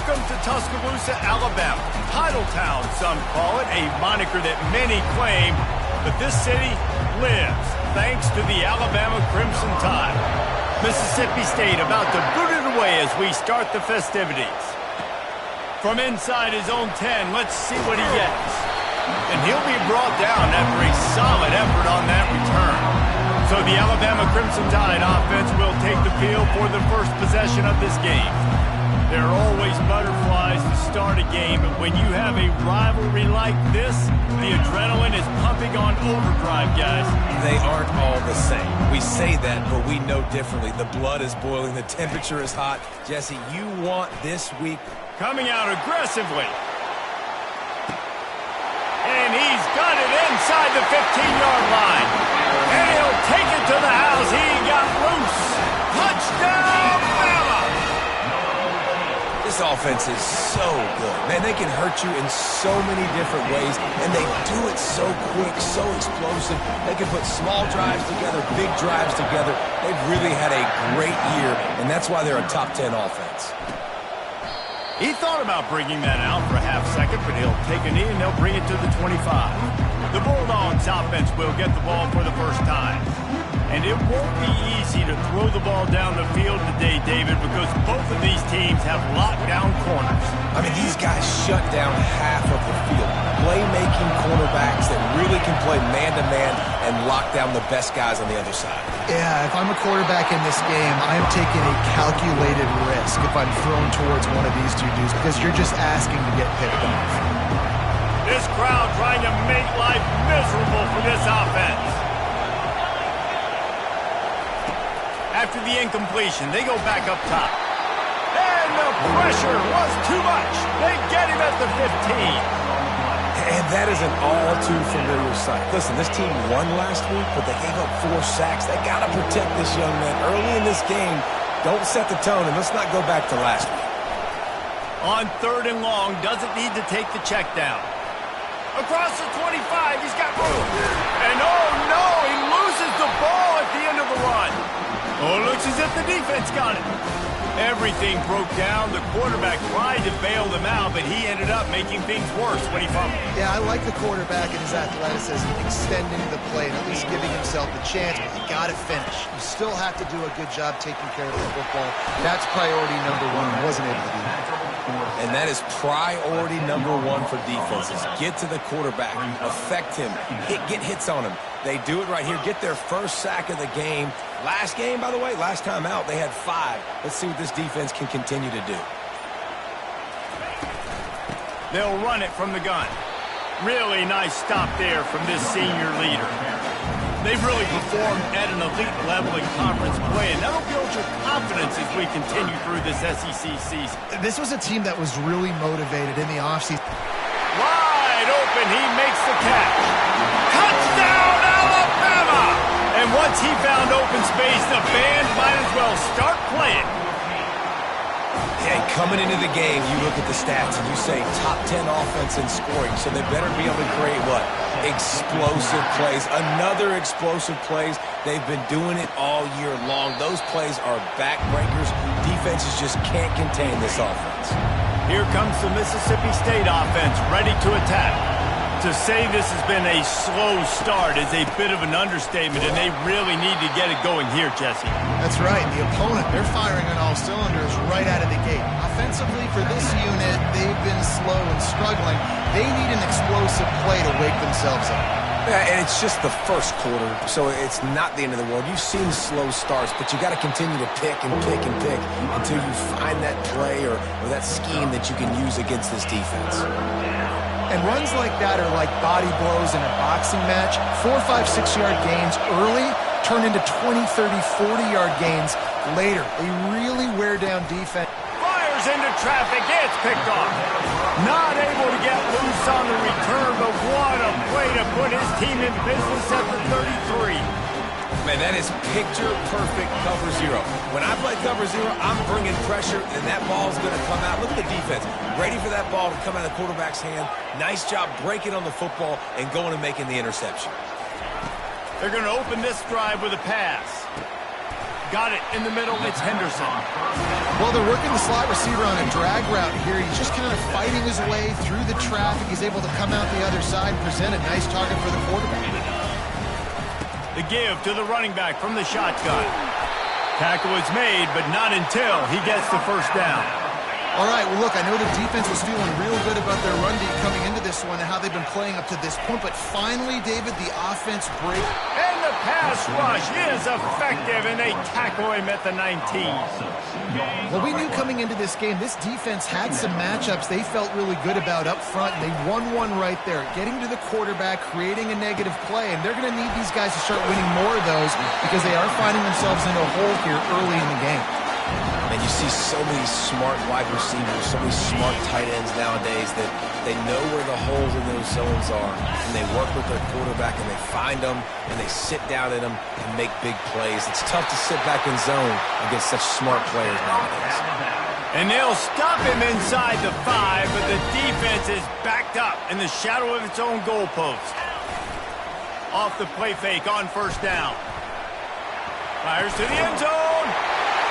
Welcome to Tuscaloosa, Alabama. Titletown, some call it, a moniker that many claim, but this city lives thanks to the Alabama Crimson Tide. Mississippi State about to boot it away as we start the festivities. From inside his own 10, let's see what he gets. And he'll be brought down after a solid effort on that return. So the Alabama Crimson Tide offense will take the field for the first possession of this game. There are always butterflies to start a game, but when you have a rivalry like this, the adrenaline is pumping on overdrive, guys. They aren't all the same. We say that, but we know differently. The blood is boiling, the temperature is hot. Jesse, you want this week. Coming out aggressively. And he's got it inside the 15-yard line. And he'll take it to the house. He got loose. Touchdown, Bama! This offense is so good. Man, they can hurt you in so many different ways, and they do it so quick, so explosive. They can put small drives together, big drives together. They've really had a great year, and that's why they're a top 10 offense. He thought about bringing that out for a half second, but he'll take a knee and they'll bring it to the 25. The Bulldogs offense will get the ball for the first time. And it won't be easy to throw the ball down the field today, David, because both of these teams have lockdown corners. I mean, these guys shut down half of the field. Playmaking cornerbacks that really can play man-to-man and lock down the best guys on the other side. Yeah, if I'm a quarterback in this game, I am taking a calculated risk if I'm thrown towards one of these two dudes because you're just asking to get picked off. This crowd trying to make life miserable for this offense. After the incompletion, they go back up top. And the pressure was too much. They get him at the 15. And that is an all-too-familiar sight. Listen, this team won last week, but they gave up 4 sacks. They got to protect this young man early in this game. Don't set the tone, and let's not go back to last week. On 3rd and long, doesn't need to take the check down. Across the 25, he's got room. And oh no, he loses the ball at the end of the run. Oh, looks as if the defense got it. Everything broke down. The quarterback tried to bail them out, but he ended up making things worse when he fumbled. Yeah, I like the quarterback and his athleticism, extending the play and at least giving himself a chance, but you got to finish. You still have to do a good job taking care of the football. That's priority number 1. Wasn't able to do that. And that is priority number 1 for defenses. Get to the quarterback, affect him, get hits on him. They do it right here. Get their first sack of the game. Last game, by the way, last time out, they had 5. Let's see what this defense can continue to do. They'll run it from the gun. Really nice stop there from this senior leader. They've really performed at an elite level in conference play, and that'll build your confidence as we continue through this SEC season. This was a team that was really motivated in the offseason. Wide open, he makes the catch. Touchdown, Alabama! And once he found open space, the band might as well start playing. And coming into the game, you look at the stats and you say top 10 offense in scoring, so they better be able to create what? Explosive plays. Another explosive plays. They've been doing it all year long. Those plays are backbreakers. Defenses just can't contain this offense. Here comes the Mississippi State offense ready to attack. To say this has been a slow start is a bit of an understatement, and they really need to get it going here, Jesse. That's right. The opponent, they're firing on all cylinders right out of the gate. Offensively, for this unit, they've been slow and struggling. They need an explosive play to wake themselves up. Yeah, and it's just the first quarter, so it's not the end of the world. You've seen slow starts, but you got to continue to pick and pick and pick until you find that play or that scheme that you can use against this defense. And runs like that are like body blows in a boxing match. 4, 5, 6-yard gains early turn into 20, 30, 40-yard gains later. They really wear down defense. Fires into traffic. It's picked off. Not able to get loose on the return, but what a play to put his team in business at the 33. Man, that is picture-perfect cover 0. When I play cover 0, I'm bringing pressure, and that ball's going to come out. Look at the defense. Ready for that ball to come out of the quarterback's hand. Nice job breaking on the football and going and making the interception. They're going to open this drive with a pass. Got it in the middle. It's Henderson. Well, they're working the slot receiver on a drag route here. He's just kind of fighting his way through the traffic. He's able to come out the other side and present a nice target for the quarterback. The give to the running back from the shotgun. Tackle is made, but not until he gets the first down. All right, well, look, I know the defense was feeling real good about their run D coming into this one and how they've been playing up to this point, but finally, David, the offense break. And the pass rush is effective, and they tackle him at the 19. Well, we knew coming into this game, this defense had some matchups they felt really good about up front, and they won one right there, getting to the quarterback, creating a negative play, and they're going to need these guys to start winning more of those because they are finding themselves in a hole here early in the game. And you see so many smart wide receivers, so many smart tight ends nowadays that they know where the holes in those zones are, and they work with their quarterback, and they find them, and they sit down in them and make big plays. It's tough to sit back in zone against such smart players nowadays. And they'll stop him inside the 5, but the defense is backed up in the shadow of its own goalpost. Off the play fake on first down. Fires to the end zone.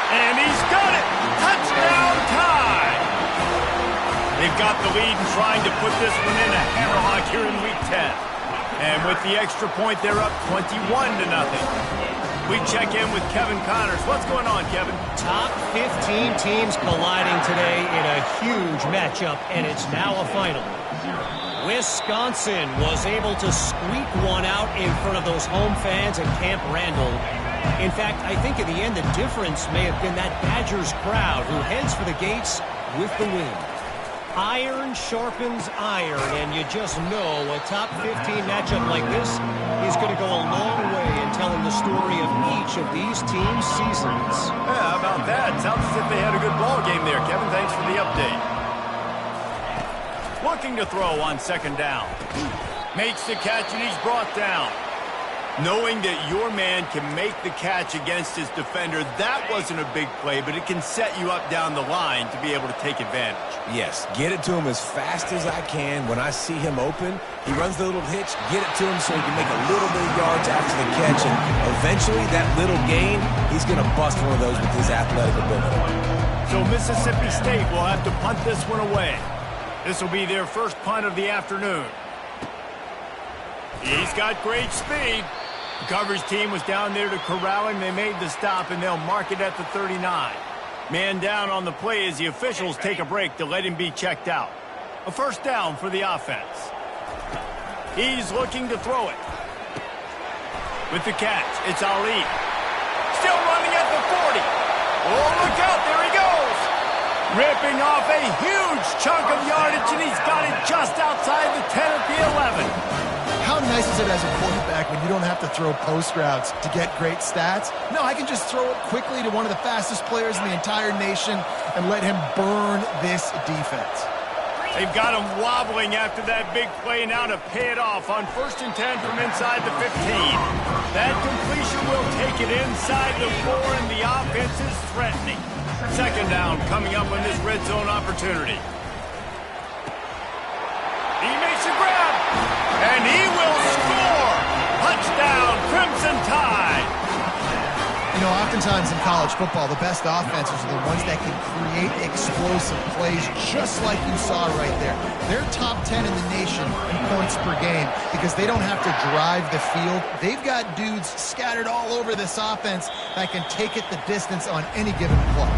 And he's got it! Touchdown time! They've got the lead and trying to put this one in a hammerlock here in Week 10. And with the extra point, they're up 21-0. We check in with Kevin Connors. What's going on, Kevin? Top 15 teams colliding today in a huge matchup, and it's now a final. Wisconsin was able to squeak one out in front of those home fans at Camp Randall. In fact, I think in the end, the difference may have been that Badgers crowd who heads for the gates with the win. Iron sharpens iron, and you just know a top 15 matchup like this is going to go a long way in telling the story of each of these teams' seasons. Yeah, how about that? Sounds as if they had a good ball game there, Kevin. Thanks for the update. Looking to throw on second down. Makes the catch, and he's brought down. Knowing that your man can make the catch against his defender, that wasn't a big play, but it can set you up down the line to be able to take advantage. Yes, get it to him as fast as I can. When I see him open, he runs the little hitch, get it to him so he can make a little bit of yards after the catch, and eventually that little gain, he's going to bust one of those with his athletic ability. So Mississippi State will have to punt this one away. This will be their first punt of the afternoon. He's got great speed. The coverage team was down there to corral him. They made the stop, and they'll mark it at the 39. Man down on the play as the officials take a break to let him be checked out. A first down for the offense. He's looking to throw it. With the catch, it's Ali. Still running at the 40. Oh, look out, there he goes. Ripping off a huge chunk of yardage, and he's got it just outside the 10 at the 11. How nice is it as a quarterback when you don't have to throw post routes to get great stats? No, I can just throw it quickly to one of the fastest players in the entire nation and let him burn this defense. They've got him wobbling after that big play now to pay it off on 1st and 10 from inside the 15. That completion will take it inside the 4, and the offense is threatening. Second down coming up on this red zone opportunity. He makes a grab, and he will score! Touchdown, Crimson Tide! You know, oftentimes in college football, the best offenses are the ones that can create explosive plays, just like you saw right there. They're top 10 in the nation in points per game because they don't have to drive the field. They've got dudes scattered all over this offense that can take it the distance on any given play.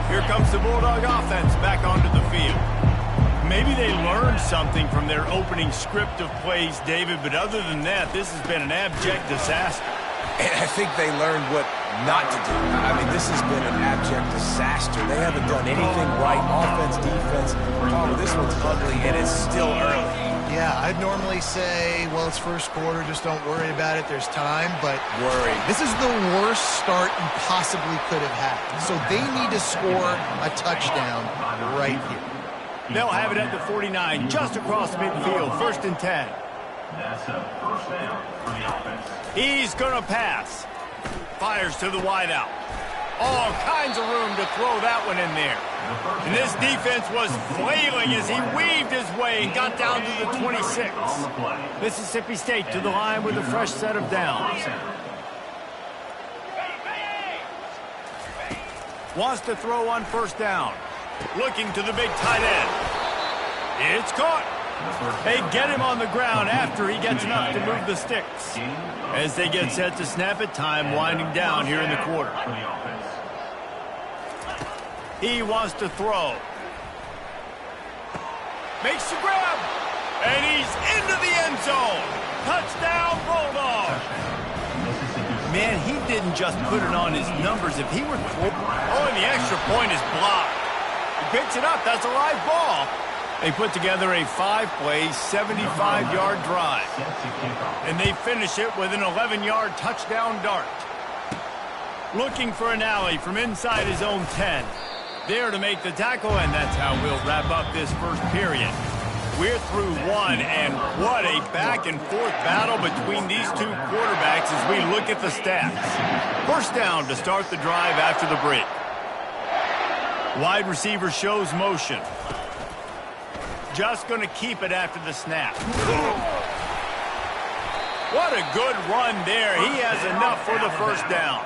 Here comes the Bulldog offense back onto the field. Maybe they learned something from their opening script of plays, David, but other than that, this has been an abject disaster. And I think they learned what not to do. I mean, this has been an abject disaster. They haven't done anything right. Offense, defense. Oh, this one's ugly, and it's still early. Yeah, I'd normally say, well, it's first quarter, just don't worry about it, there's time, but this is the worst start you possibly could have had. So they need to score a touchdown right here. They'll have it at the 49, just across midfield, 1st and 10. That's a first down for the offense. He's going to pass. Fires to the wideout. All kinds of room to throw that one in there. And this defense was flailing as he weaved his way and got down to the 26. Mississippi State to the line with a fresh set of downs. Wants to throw on first down. Looking to the big tight end. It's caught. They get him on the ground after he gets enough to move the sticks. As they get set to snap it, time winding down here in the quarter. He wants to throw. Makes the grab. And he's into the end zone. Touchdown, Bulldog. Man, he didn't just put it on his numbers. If he were... Oh, and the extra point is blocked. He picks it up. That's a live ball. They put together a 5-play, 75-yard drive. And they finish it with an 11-yard touchdown dart. Looking for an alley from inside his own 10. There to make the tackle, and that's how we'll wrap up this first period. We're through one, and what a back-and-forth battle between these two quarterbacks as we look at the stats. First down to start the drive after the break. Wide receiver shows motion. Just going to keep it after the snap. What a good run there. He has enough for the first down.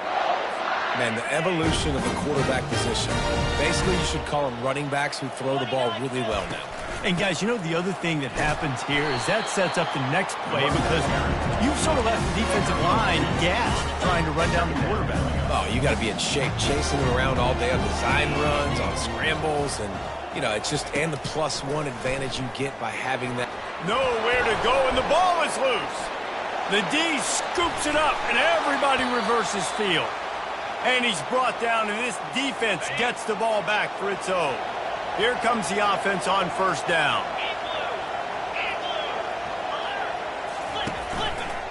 Man, the evolution of the quarterback position. Basically, you should call them running backs who throw the ball really well now. And, guys, you know the other thing that happens here is that sets up the next play because you've sort of left the defensive line gassed trying to run down the quarterback. Oh, you got to be in shape, chasing him around all day on design runs, on scrambles, and, you know, it's just, and the +1 advantage you get by having that. Nowhere to go, and the ball is loose. The D scoops it up, and everybody reverses field. And he's brought down, and this defense gets the ball back for its own. Here comes the offense on first down.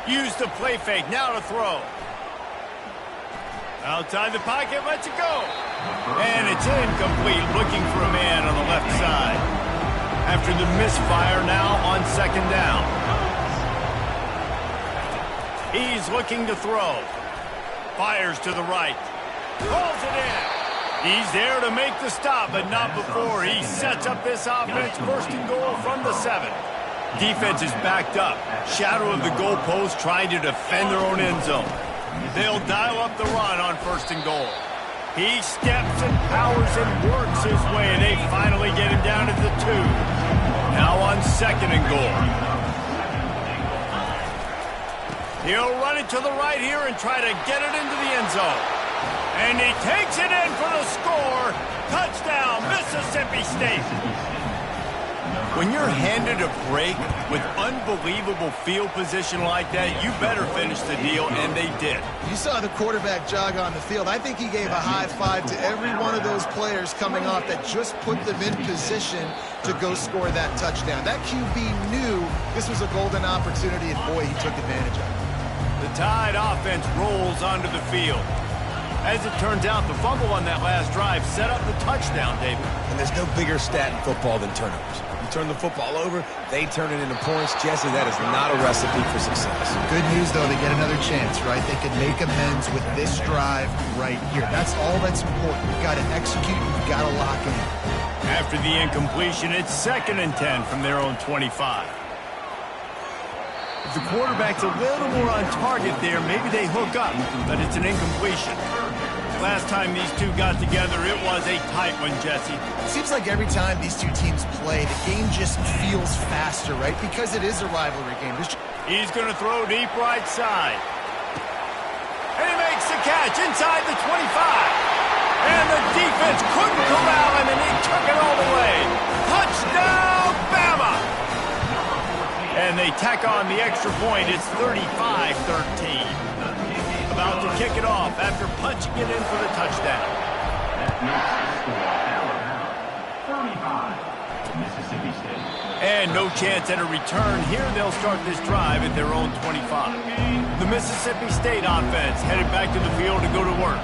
Use the play fake, now to throw. Outside the pocket, lets it go. And it's incomplete, looking for a man on the left side. After the misfire, now on second down. He's looking to throw. Fires to the right. Pulls it in. He's there to make the stop, but not before he sets up this offense. First and goal from the 7. Defense is backed up. Shadow of the goalpost trying to defend their own end zone. They'll dial up the run on first and goal. He steps and powers and works his way, and they finally get him down at the 2. Now on second and goal. He'll run it to the right here and try to get it into the end zone. And he takes it in for the score. Touchdown, Mississippi State. When you're handed a break with unbelievable field position like that, you better finish the deal, and they did. You saw the quarterback jog on the field. I think he gave a high five to every one of those players coming off that just put them in position to go score that touchdown. That QB knew this was a golden opportunity, and boy, he took advantage of it. The Tide offense rolls onto the field. As it turns out, the fumble on that last drive set up the touchdown, David. And there's no bigger stat in football than turnovers. You turn the football over, they turn it into points. Jesse, that is not a recipe for success. Good news, though, they get another chance, right? They can make amends with this drive right here. That's all that's important. You've got to execute, you've got to lock in. After the incompletion, it's 2nd and 10 from their own 25. If the quarterback's a little more on target there, maybe they hook up, but it's an incompletion. Last time these two got together, it was a tight one, Jesse. It seems like every time these two teams play, the game just feels faster, right? Because it is a rivalry game. He's going to throw deep right side. And he makes the catch inside the 25. And the defense couldn't corral him, and he took it all the way. Touchdown, Bama! And they tack on the extra point. It's 35-13. About to kick it off after punching it in for the touchdown. And no chance at a return. Here they'll start this drive at their own 25. The Mississippi State offense headed back to the field to go to work.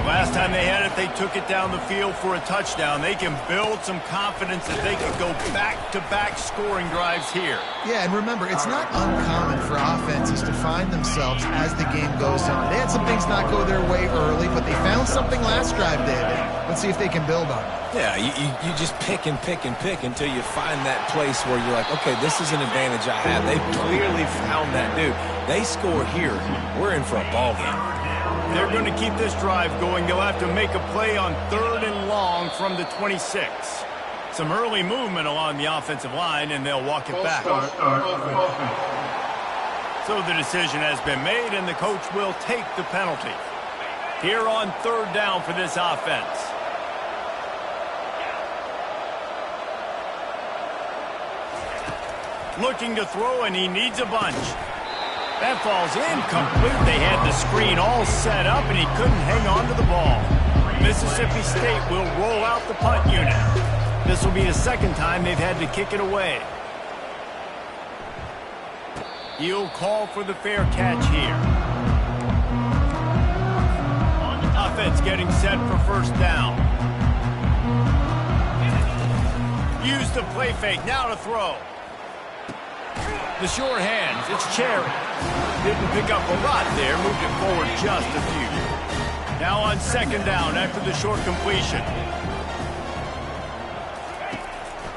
Last time they had it, they took it down the field for a touchdown. They can build some confidence that they can go back-to-back scoring drives here. Yeah, and remember, it's not uncommon for offenses to find themselves as the game goes on. They had some things not go their way early, but they found something last drive, David. Let's see if they can build on it. Yeah, you just pick and pick and pick until you find that place where you're like, okay, this is an advantage I have. They've clearly found that, dude. They score here, we're in for a ball game. They're going to keep this drive going. They'll have to make a play on 3rd and long from the 26. Some early movement along the offensive line, and they'll walk it back. So the decision has been made, and the coach will take the penalty. Here on 3rd down for this offense. Looking to throw, and he needs a bunch. That falls incomplete. They had the screen all set up, and he couldn't hang on to the ball. Mississippi State will roll out the punt unit. This will be the second time they've had to kick it away. He'll call for the fair catch here. Offense getting set for 1st down. Use the play fake. Now to throw. The short hands. It's Cherry. Didn't pick up a lot there. Moved it forward just a few. Now on 2nd down after the short completion.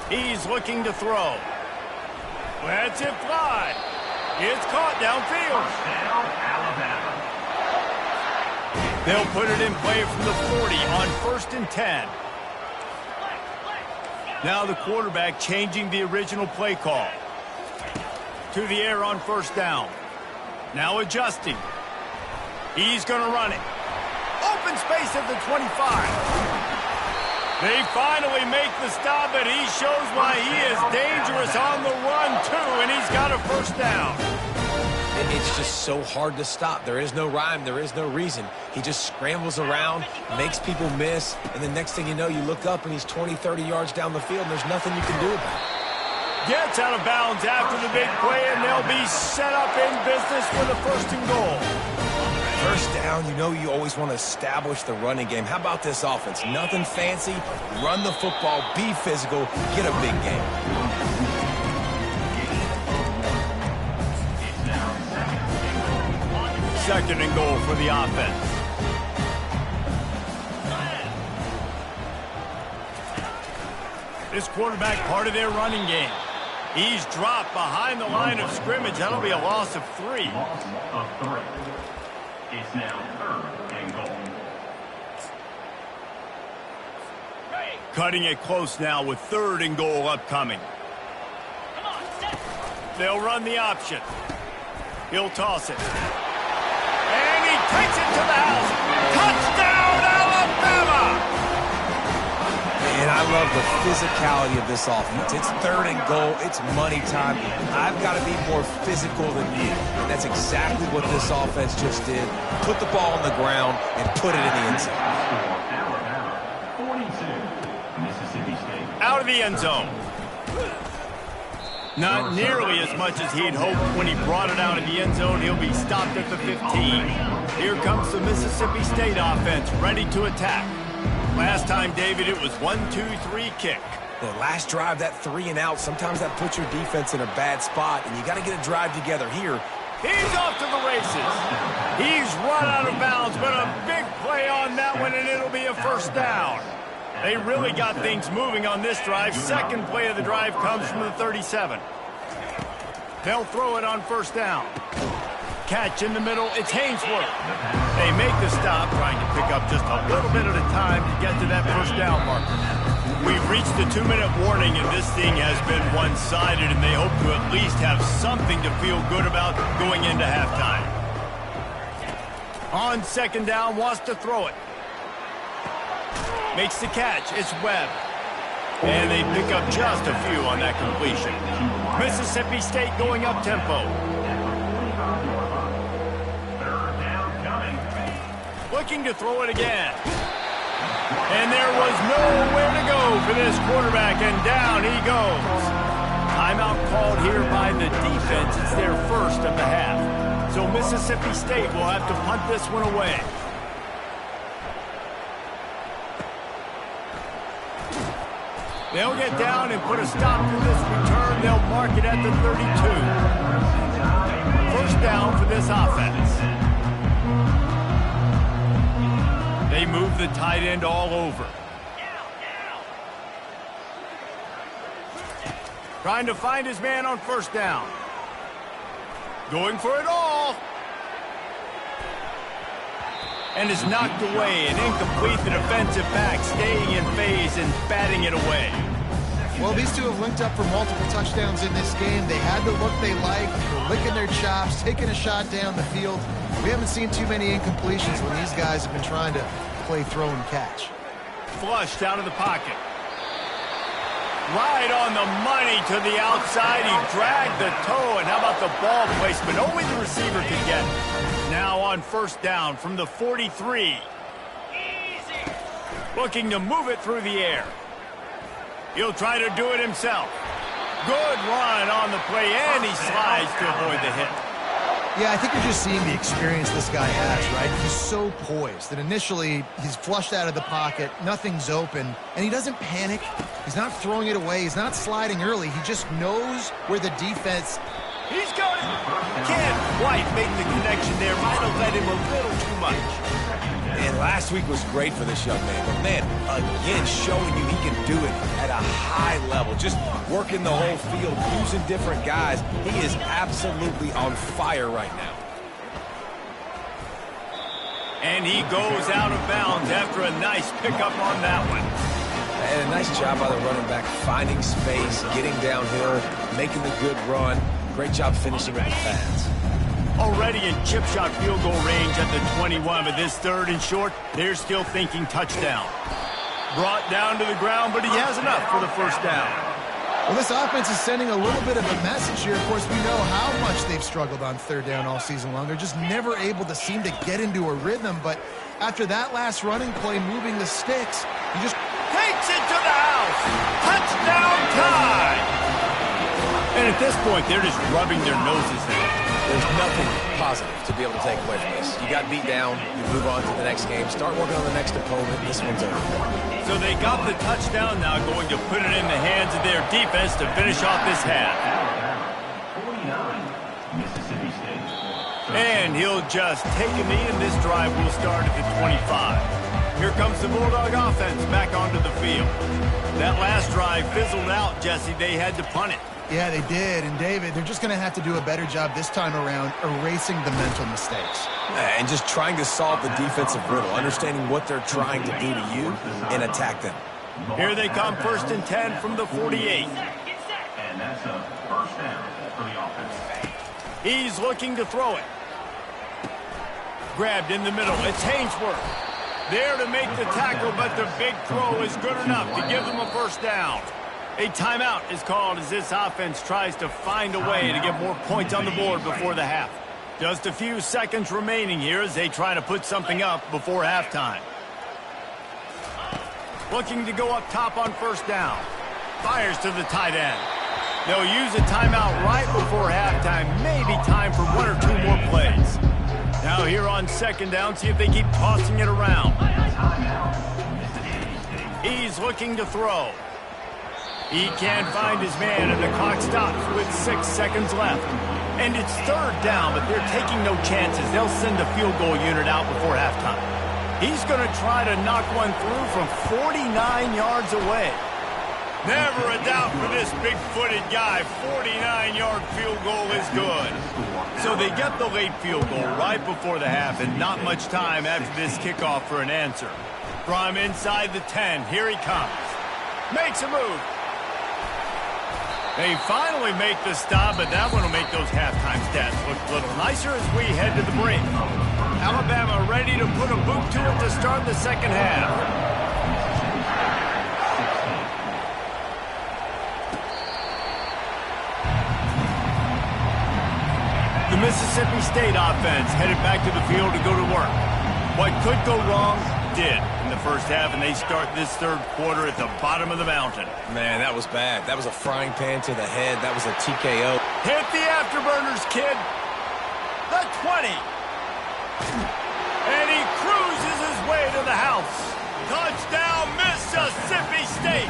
He's looking to throw. Lets it fly. It's caught downfield. They'll put it in play from the 40 on 1st and 10. Now the quarterback changing the original play call. To the air on 1st down. Now adjusting. He's going to run it. Open space at the 25. They finally make the stop, and he shows why he is dangerous on the run, too, and he's got a 1st down. It's just so hard to stop. There is no rhyme. There is no reason. He just scrambles around, makes people miss, and the next thing you know, you look up, and he's 20, 30 yards down the field, and there's nothing you can do about it. Gets out of bounds after the big play, and they'll be set up in business for the 1st and goal. 1st down, you know you always want to establish the running game. How about this offense? Nothing fancy. Run the football, be physical, get a big game. Second and goal for the offense. This quarterback part of their running game. He's dropped behind the line of scrimmage. That'll be a loss of 3. Loss of 3. It's now 3rd and goal. Cutting it close now with 3rd and goal upcoming. They'll run the option. He'll toss it. And he takes it to the house. Touchdown, Alabama! And I love the physicality of this offense. It's 3rd and goal. It's money time. I've got to be more physical than you. And that's exactly what this offense just did. Put the ball on the ground and put it in the end zone. Alabama, 42. Mississippi State. Out of the end zone. Not nearly as much as he'd hoped when he brought it out of the end zone. He'll be stopped at the 15. Here comes the Mississippi State offense ready to attack. Last time, David, it was 1-2-3 kick. The last drive, that 3 and out, sometimes that puts your defense in a bad spot, and you got to get a drive together here. He's off to the races. He's run out of bounds, but a big play on that one, and it'll be a 1st down. They really got things moving on this drive. Second play of the drive comes from the 37. They'll throw it on 1st down. Catch in the middle. It's Hainsworth. They make the stop, trying to pick up just a little bit at a time to get to that 1st down marker. We've reached the 2-minute warning, and this thing has been one-sided, and they hope to at least have something to feel good about going into halftime. On 2nd down, wants to throw it. Makes the catch. It's Webb. And they pick up just a few on that completion. Mississippi State going up-tempo. Looking to throw it again. And there was nowhere to go for this quarterback, and down he goes. Timeout called here by the defense. It's their 1st of the half. So Mississippi State will have to punt this one away. They'll get down and put a stop to this return. They'll mark it at the 32. 1st down for this offense. They move the tight end all over. Trying to find his man on 1st down. Going for it all. and is knocked away and incomplete. The defensive back staying in phase and batting it away. Well, these two have linked up for multiple touchdowns in this game. They had the look they like. They're licking their chops, taking a shot down the field. We haven't seen too many incompletions when these guys have been trying to play throw and catch. Flushed out of the pocket. Right on the money to the outside. He dragged the toe, and how about the ball placement? Only the receiver could get it. Now on first down from the 43. Looking to move it through the air. He'll try to do it himself. Good run on the play, and he slides to avoid the hit. Yeah, I think you're just seeing the experience this guy has, right? He's so poised that initially he's flushed out of the pocket, nothing's open, and he doesn't panic. He's not throwing it away. He's not sliding early. He just knows where the defense... He's got it. Can't quite make the connection there. Might have led him a little too much. And last week was great for this young man. But, man, again, showing you he can do it at a high level. Just working the whole field, using different guys. He is absolutely on fire right now. And he goes out of bounds after a nice pickup on that one. And a nice job by the running back, finding space, getting downhill, making the good run. Great job finishing with the pads. Already in chip shot field goal range at the 21, but this third and short, they're still thinking touchdown. Brought down to the ground, but he has enough for the first down. Well, this offense is sending a little bit of a message here. Of course, we know how much they've struggled on third down all season long. They're just never able to seem to get into a rhythm, but after that last running play, moving the sticks, he just takes it to the house. Touchdown time. And at this point, they're just rubbing their noses in it. There's nothing positive to be able to take away from this. You got beat down, you move on to the next game, start working on the next opponent. This one's over. So they got the touchdown, now going to put it in the hands of their defense to finish off this half. 49, Mississippi State. And he'll just take a knee, and this drive will start at the 25. Here comes the Bulldog offense back onto the field. That last drive fizzled out, Jesse. They had to punt it. Yeah, they did. And, David, they're just going to have to do a better job this time around erasing the mental mistakes. And just trying to solve the defensive riddle, understanding what they're trying to do to you and attack them. Here they come, first and 10 from the 48. And that's a first down for the offense. He's looking to throw it. Grabbed in the middle. It's Hainsworth. There to make the tackle, but the big throw is good enough to give them a first down. A timeout is called as this offense tries to find a way to get more points on the board before the half. Just a few seconds remaining here as they try to put something up before halftime. Looking to go up top on first down. Fires to the tight end. They'll use a timeout right before halftime. Maybe time for one or two more plays. Now here on second down, see if they keep tossing it around. He's looking to throw. He can't find his man, and the clock stops with 6 seconds left. And it's third down, but they're taking no chances. They'll send the field goal unit out before halftime. He's going to try to knock one through from 49 yards away. Never a doubt for this big-footed guy. 49-yard field goal is good. So they get the late field goal right before the half, and not much time after this kickoff for an answer. From inside the 10, here he comes. Makes a move. They finally make the stop, but that one will make those halftime stats look a little nicer as we head to the break. Alabama ready to put a boot to it to start the second half. The Mississippi State offense headed back to the field to go to work. What could go wrong did in the first half, and they start this third quarter at the bottom of the mountain. Man, that was bad. That was a frying pan to the head. That was a TKO. Hit the afterburners, kid. The 20. And he cruises his way to the house. Touchdown, Mississippi State.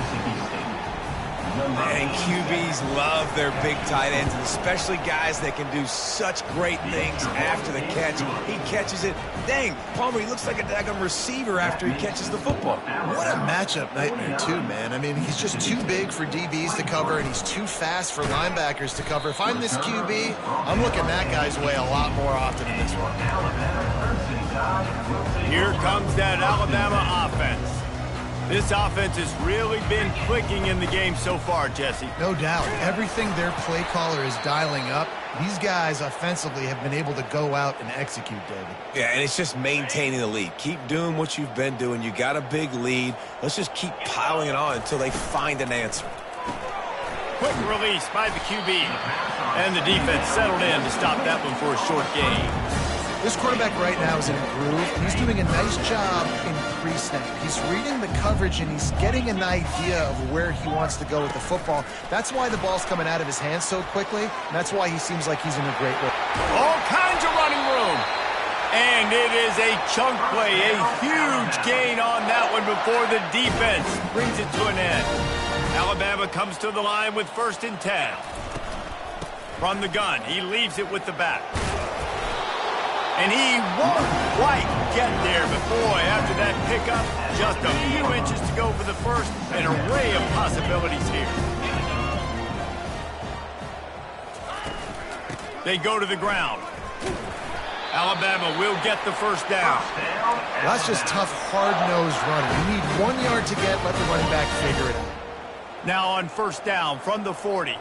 And QBs love their big tight ends, and especially guys that can do such great things after the catch. He catches it. Dang, Palmer, he looks like a daggum receiver after he catches the football. What a matchup nightmare, too, man. I mean, he's just too big for DBs to cover, and he's too fast for linebackers to cover. If I'm this QB, I'm looking that guy's way a lot more often in this one. Here comes that Alabama offense. This offense has really been clicking in the game so far, Jesse. No doubt. Everything their play caller is dialing up, these guys offensively have been able to go out and execute, David. Yeah, and it's just maintaining the lead. Keep doing what you've been doing. You got a big lead. Let's just keep piling it on until they find an answer. Quick release by the QB. And the defense settled in to stop that one for a short gain. This quarterback right now is in a groove. He's doing a nice job in pre-snap. He's reading the coverage, and he's getting an idea of where he wants to go with the football. That's why the ball's coming out of his hands so quickly, and that's why he seems like he's in a great way. All kinds of running room. And it is a chunk play, a huge gain on that one before the defense brings it to an end. Alabama comes to the line with 1st and 10. From the gun, he leaves it with the back. And he won't quite get there, but boy, after that pickup, just a few inches to go for the first, an array of possibilities here. They go to the ground. Alabama will get the first down. Well, that's just tough, hard-nosed running. You need 1 yard to get, let the running back figure it out. Now on 1st down from the 40.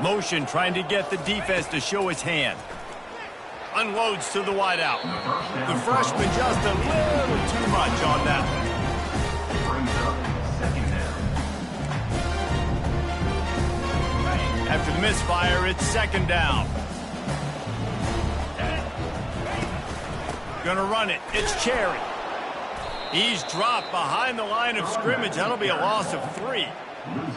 Motion trying to get the defense to show his hand. Unloads to the wideout. The freshman just a little too much on that one. Brings up 2nd down. After the misfire, it's 2nd down. Gonna run it. It's Cherry. He's dropped behind the line of scrimmage. That'll be a loss of 3.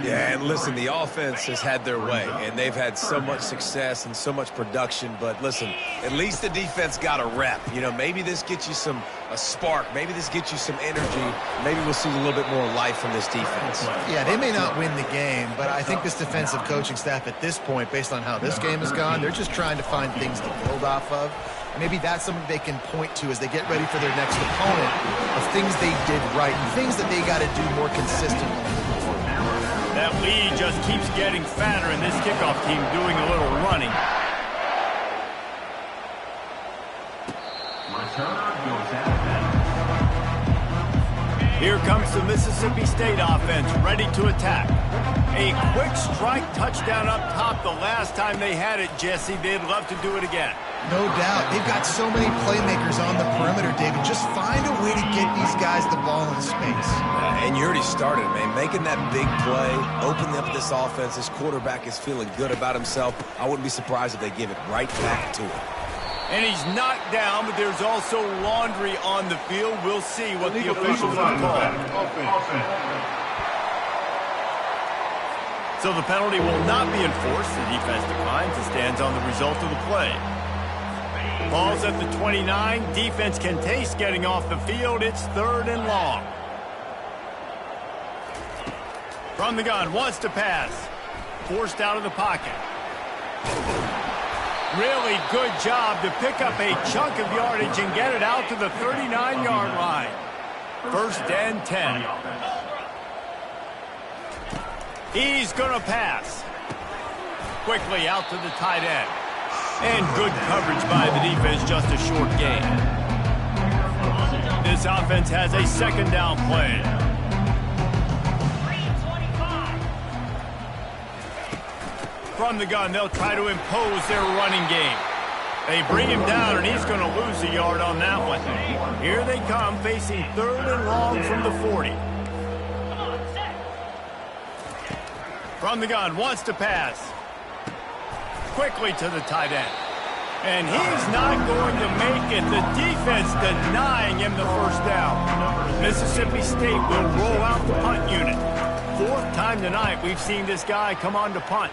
Yeah, and listen, the offense has had their way, and they've had so much success and so much production. But listen, at least the defense got a rep. You know, maybe this gets you a spark. Maybe this gets you some energy. Maybe we'll see a little bit more life from this defense. Yeah, they may not win the game, but I think this defensive coaching staff at this point, based on how this game has gone, they're just trying to find things to build off of. And maybe that's something they can point to as they get ready for their next opponent of things they did right and things that they got to do more consistently. That lead just keeps getting fatter, and this kickoff team doing a little running. Returner goes out of bounds. Here comes the Mississippi State offense, ready to attack. A quick strike touchdown up top the last time they had it, Jesse. They'd love to do it again. No doubt. They've got so many playmakers on the perimeter, David. Just find a way to get these guys the ball in space. And you already started, man. Making that big play, opening up this offense. This quarterback is feeling good about himself. I wouldn't be surprised if they give it right back to him. And he's knocked down, but there's also laundry on the field. We'll see what the officials have called. So the penalty will not be enforced. The defense declines and stands on the result of the play. Ball's at the 29. Defense can taste getting off the field. It's 3rd and long. From the gun, wants to pass. Forced out of the pocket. Really good job to pick up a chunk of yardage and get it out to the 39-yard line. 1st and 10. He's going to pass. Quickly out to the tight end. And good coverage by the defense, just a short gain. This offense has a 2nd down play. From the gun, they'll try to impose their running game. They bring him down, and he's going to lose a yard on that one. Here they come, facing 3rd and long from the 40. From the gun, wants to pass. Quickly to the tight end. And he's not going to make it. The defense denying him the 1st down. Mississippi State will roll out the punt unit. 4th time tonight we've seen this guy come on to punt.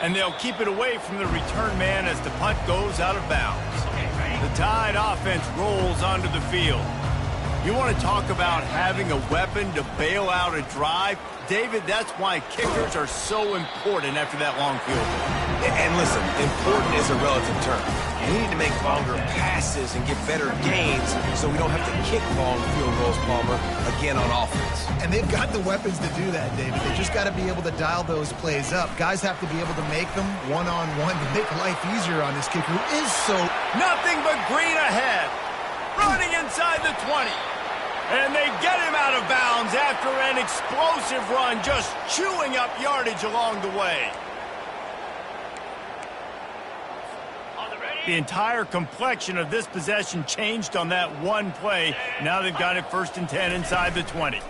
And they'll keep it away from the return man as the punt goes out of bounds. The Tide offense rolls onto the field. You want to talk about having a weapon to bail out a drive? David, that's why kickers are so important after that long field goal. And listen, important is a relative term. We need to make longer passes and get better gains so we don't have to kick long field goals, Palmer, again on offense. And they've got the weapons to do that, David. They just got to be able to dial those plays up. Guys have to be able to make them one-on-one to make life easier on this kicker who is so... Nothing but green ahead. Running inside the 20. And they get him out of bounds after an explosive run, just chewing up yardage along the way. The entire complexion of this possession changed on that one play. Now they've got it 1st and 10 inside the 20.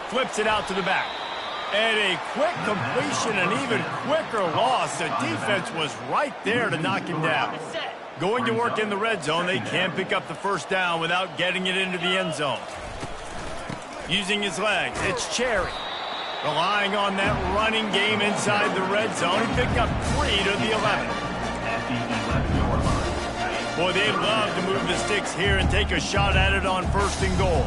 Flips it out to the back. And a quick completion, an even quicker loss. The defense was right there to knock him down. Going to work in the red zone, they can't pick up the first down without getting it into the end zone. Using his legs, it's Cherry. Relying on that running game inside the red zone. He picked up 3 to the 11. Boy, they love to move the sticks here and take a shot at it on 1st and goal.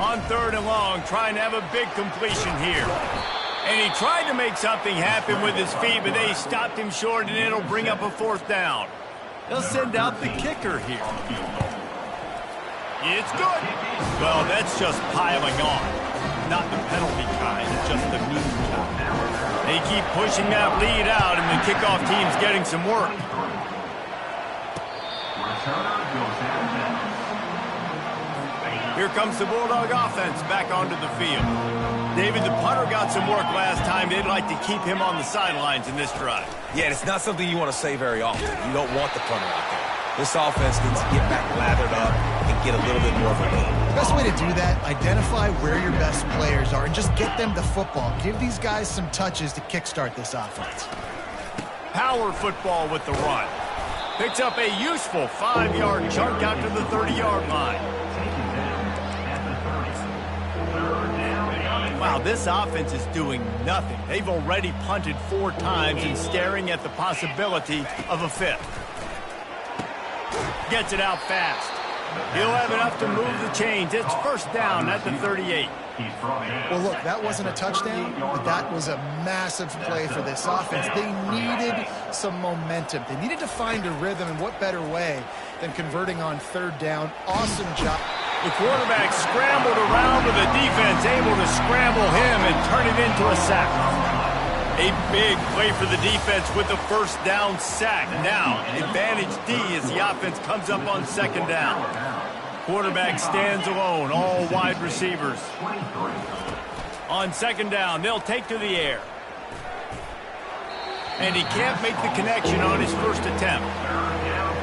On 3rd and long, trying to have a big completion here. And he tried to make something happen with his feet, but they stopped him short, and it'll bring up a 4th down. They'll send out the kicker here. It's good. Well, that's just piling on. Not the penalty kind, just the mean kind. They keep pushing that lead out, and the kickoff team's getting some work. Here comes the Bulldog offense back onto the field. David, the punter got some work last time. They'd like to keep him on the sidelines in this drive. Yeah, it's not something you want to say very often. You don't want the punter out there. This offense needs to get back lathered up and get a little bit more of a lead. The best way to do that, identify where your best players are and just get them the football. Give these guys some touches to kickstart this offense. Power football with the run. Picks up a useful 5-yard chunk out to the 30-yard line. Wow, this offense is doing nothing. They've already punted 4 times and staring at the possibility of a 5th. Gets it out fast. He'll have enough to move the chains. It's 1st down at the 38. Well, look, that wasn't a touchdown, but that was a massive play for this offense. They needed some momentum. They needed to find a rhythm, and what better way than converting on 3rd down. Awesome job. The quarterback scrambled around with the defense, able to scramble him and turn it into a sack. A big play for the defense with the 1st down sack. Now, advantage D as the offense comes up on 2nd down. Quarterback stands alone, all wide receivers. On 2nd down, they'll take to the air. And he can't make the connection on his 1st attempt.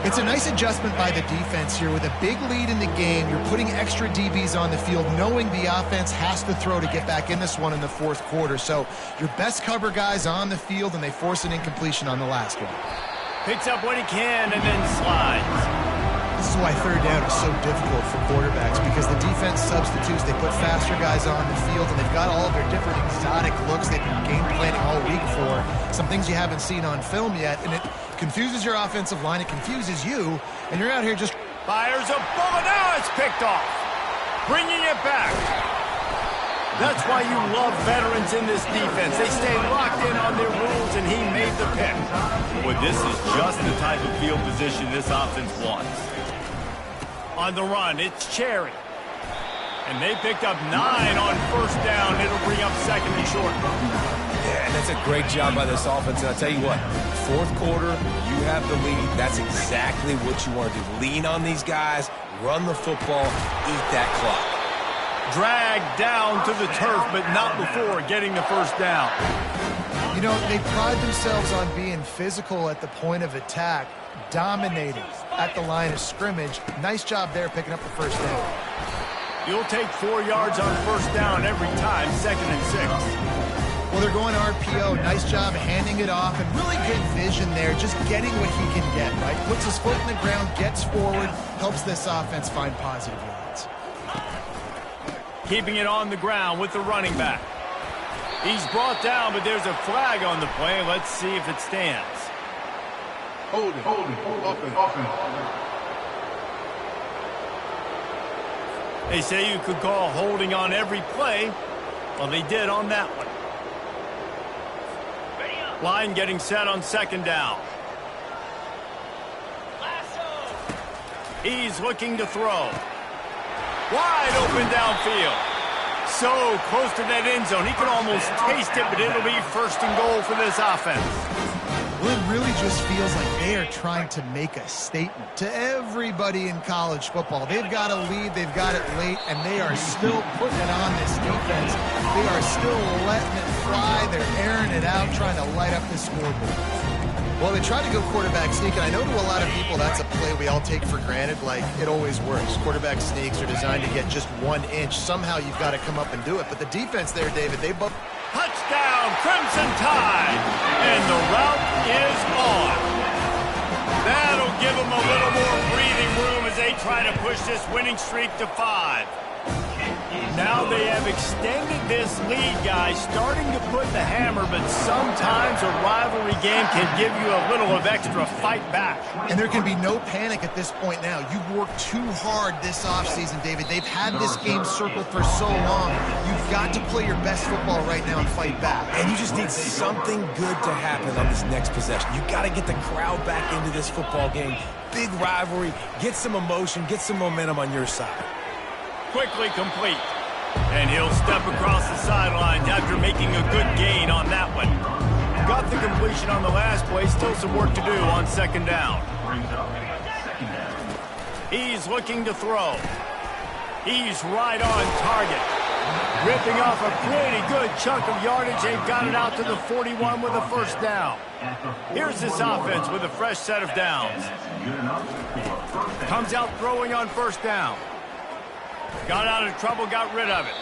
It's a nice adjustment by the defense here. With a big lead in the game, you're putting extra DBs on the field, knowing the offense has to throw to get back in this one in the 4th quarter. So your best cover guys on the field, and they force an incompletion on the last one. Picks up what he can and then slides. This is why 3rd down is so difficult for quarterbacks, because the defense substitutes. They put faster guys on the field, and they've got all of their different exotic looks they've been game planning all week for. Some things you haven't seen on film yet, and it confuses your offensive line. It confuses you, and you're out here just... Fires a bullet. Now it's picked off. Bringing it back. That's why you love veterans in this defense. They stay locked in on their rules, and he made the pick. Well, this is just the type of field position this offense wants. On the run, it's Cherry. And they picked up 9 on 1st down. It'll bring up 2nd and short. Yeah, and that's a great job by this offense. And I'll tell you what, 4th quarter, you have the lead. That's exactly what you want to do. Lean on these guys, run the football, eat that clock. Dragged down to the turf, but not before getting the 1st down. You know, they pride themselves on being physical at the point of attack, dominating at the line of scrimmage. Nice job there picking up the 1st down. You'll take 4 yards on 1st down every time, 2nd and 6. Well, they're going RPO. Nice job handing it off, and really good vision there, just getting what he can get, right? Puts his foot in the ground, gets forward, helps this offense find positive yards. Keeping it on the ground with the running back. He's brought down, but there's a flag on the play. Let's see if it stands. Holding. They say you could call holding on every play. Well, they did on that one. Line getting set on second down. He's looking to throw. Wide open downfield. So close to that end zone. He can almost taste it, but it'll be first and goal for this offense. Well, it really just feels like they are trying to make a statement to everybody in college football. They've got a lead, they've got it late, and they are still putting it on this defense. They are still letting it fly. They're airing it out, trying to light up the scoreboard. Well, they try to go quarterback sneak, and I know to a lot of people that's a play we all take for granted, like it always works. Quarterback sneaks are designed to get just 1 inch. Somehow you've got to come up and do it. But the defense there, David, they both... Touchdown, Crimson Tide! And the route is on. That'll give them a little more breathing room as they try to push this winning streak to 5. Now they have extended this lead, guys, starting to put the hammer, but sometimes a rivalry game can give you a little of extra fight back. And there can be no panic at this point now. You've worked too hard this offseason, David. They've had this game circled for so long. You've got to play your best football right now and fight back. And you just need something good to happen on this next possession. You got to get the crowd back into this football game. Big rivalry. Get some emotion. Get some momentum on your side. Quickly complete. And he'll step across the sidelines after making a good gain on that one. Got the completion on the last play. Still some work to do on second down. He's looking to throw. He's right on target. Ripping off a pretty good chunk of yardage. They've got it out to the 41 with a first down. Here's this offense with a fresh set of downs. Comes out throwing on first down. Got out of trouble, got rid of it.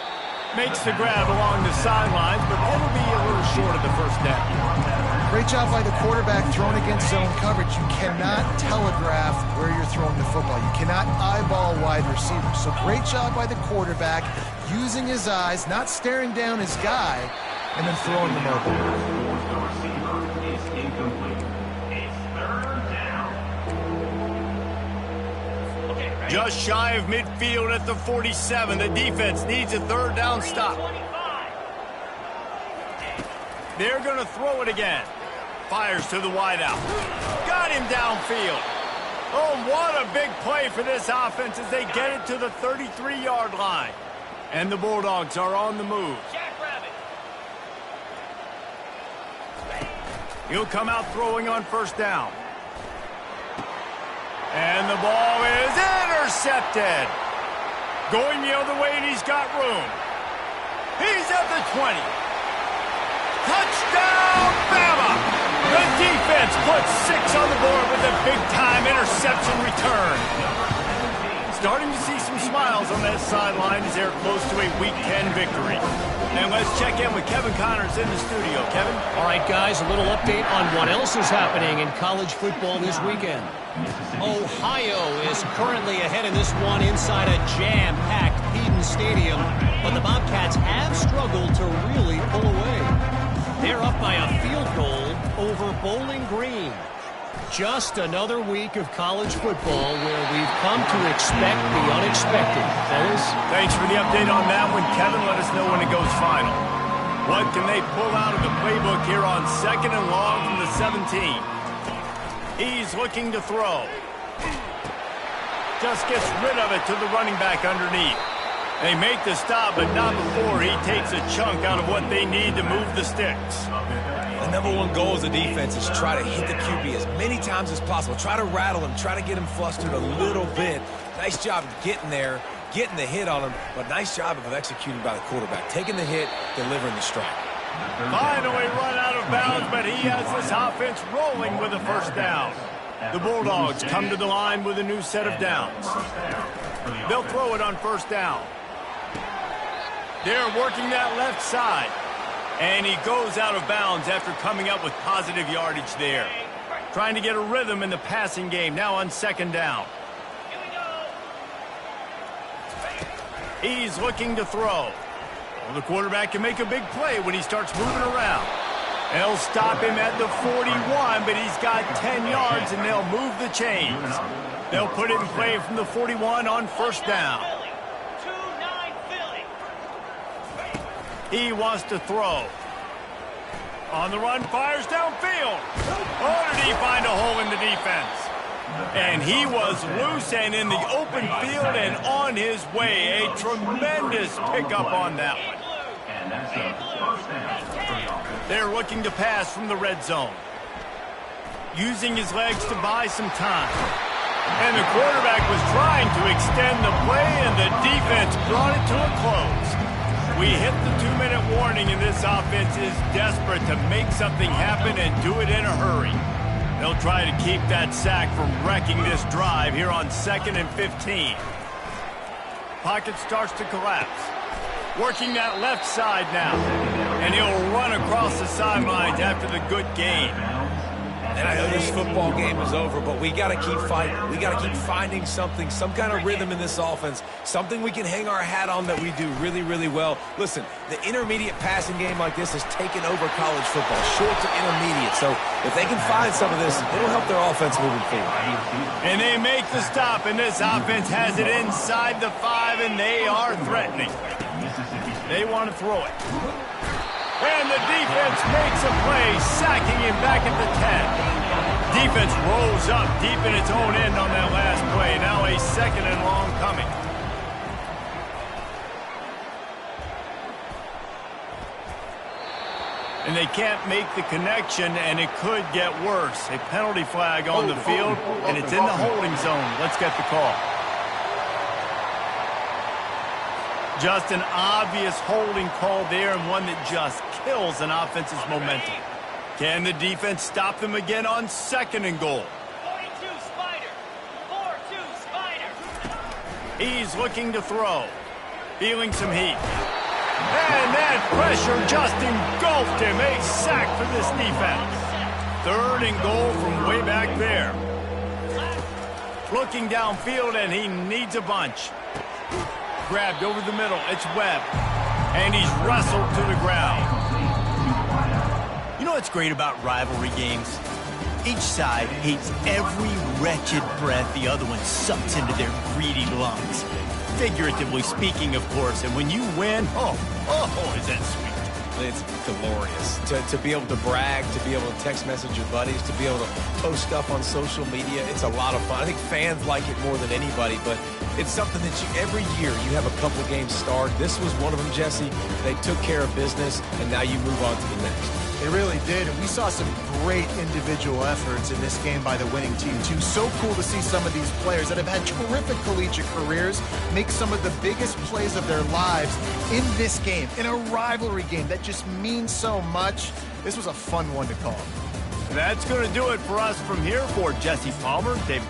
Makes the grab along the sidelines, but it'll be a little short of the first down. Great job by the quarterback throwing against zone coverage. You cannot telegraph where you're throwing the football. You cannot eyeball wide receivers. So great job by the quarterback using his eyes, not staring down his guy, and then throwing them over. Just shy of midfield at the 47. The defense needs a third down stop. They're going to throw it again. Fires to the wideout. Got him downfield. Oh, what a big play for this offense as they get it to the 33-yard line. And the Bulldogs are on the move. He'll come out throwing on first down. And the ball is intercepted. Going the other way, and he's got room. He's at the 20. Touchdown, Bama! The defense puts 6 on the board with a big-time interception return. Starting to see some smiles on that sideline as they're close to a Week 10 victory. And let's check in with Kevin Connors in the studio. Kevin? All right, guys, a little update on what else is happening in college football this weekend. Ohio is currently ahead in this one inside a jam-packed Eden Stadium, but the Bobcats have struggled to really pull away. They're up by a field goal over Bowling Green. Just another week of college football where we've come to expect the unexpected. Fellas? Thanks for the update on that one, Kevin. Let us know when it goes final. What can they pull out of the playbook here on second and long from the 17? He's looking to throw. Just gets rid of it to the running back underneath. They make the stop, but not before he takes a chunk out of what they need to move the sticks. The number one goal as a defense is try to hit the QB as many times as possible. Try to rattle him. Try to get him flustered a little bit. Nice job of getting there, getting the hit on him, but nice job of executing by the quarterback. Taking the hit, delivering the strike. Finally run out of bounds, but he has this offense rolling with a first down. The Bulldogs come to the line with a new set of downs. They'll throw it on first down. They're working that left side. And he goes out of bounds after coming up with positive yardage there. Trying to get a rhythm in the passing game now on second down. He's looking to throw. Well, the quarterback can make a big play when he starts moving around. They'll stop him at the 41, but he's got 10 yards, and they'll move the chains. They'll put it in play from the 41 on first down. He wants to throw. On the run, fires downfield. Oh, did he find a hole in the defense? And he was loose and in the open field and on his way. A tremendous pickup on that one. And that's a first down for the offense. They're looking to pass from the red zone. Using his legs to buy some time. And the quarterback was trying to extend the play, and the defense brought it to a close. We hit the 2-minute warning, and this offense is desperate to make something happen and do it in a hurry. They'll try to keep that sack from wrecking this drive here on 2nd and 15. Pocket starts to collapse. Working that left side now. And he'll run across the sidelines after the good gain. And I know this football game is over, but we got to keep fighting. We got to keep finding something, some kind of rhythm in this offense, something we can hang our hat on that we do really, really well. Listen, the intermediate passing game like this has taken over college football, short to intermediate. So if they can find some of this, it'll help their offense moving forward. And they make the stop, and this offense has it inside the 5, and they are threatening. They want to throw it. And the defense makes a play, sacking him back at the 10. Defense rolls up deep in its own end on that last play. Now a 2nd and long coming. And they can't make the connection, and it could get worse. A penalty flag on the field, and it's in the holding zone. Let's get the call. Just an obvious holding call there, and one that just kills an offense's momentum. Can the defense stop them again on 2nd and goal? 42 Spider. 4-2 Spider. He's looking to throw. Feeling some heat. And that pressure just engulfed him. A sack for this defense. 3rd and goal from way back there. Looking downfield, and he needs a bunch. Grabbed over the middle. It's Webb. And he's wrestled to the ground. You know what's great about rivalry games? Each side hates every wretched breath the other one sucks into their greedy lungs. Figuratively speaking, of course. And when you win, oh, is that sweet. It's glorious to be able to brag, to be able to text message your buddies, to be able to post stuff on social media. It's a lot of fun. I think fans like it more than anybody, but it's something that every year you have a couple of games start. This was one of them, Jesse. They took care of business, and now you move on to the next. They really did, and we saw some great individual efforts in this game by the winning team, too. So cool to see some of these players that have had terrific collegiate careers make some of the biggest plays of their lives in this game, in a rivalry game that just means so much. This was a fun one to call. That's going to do it for us from here. For Jesse Palmer, David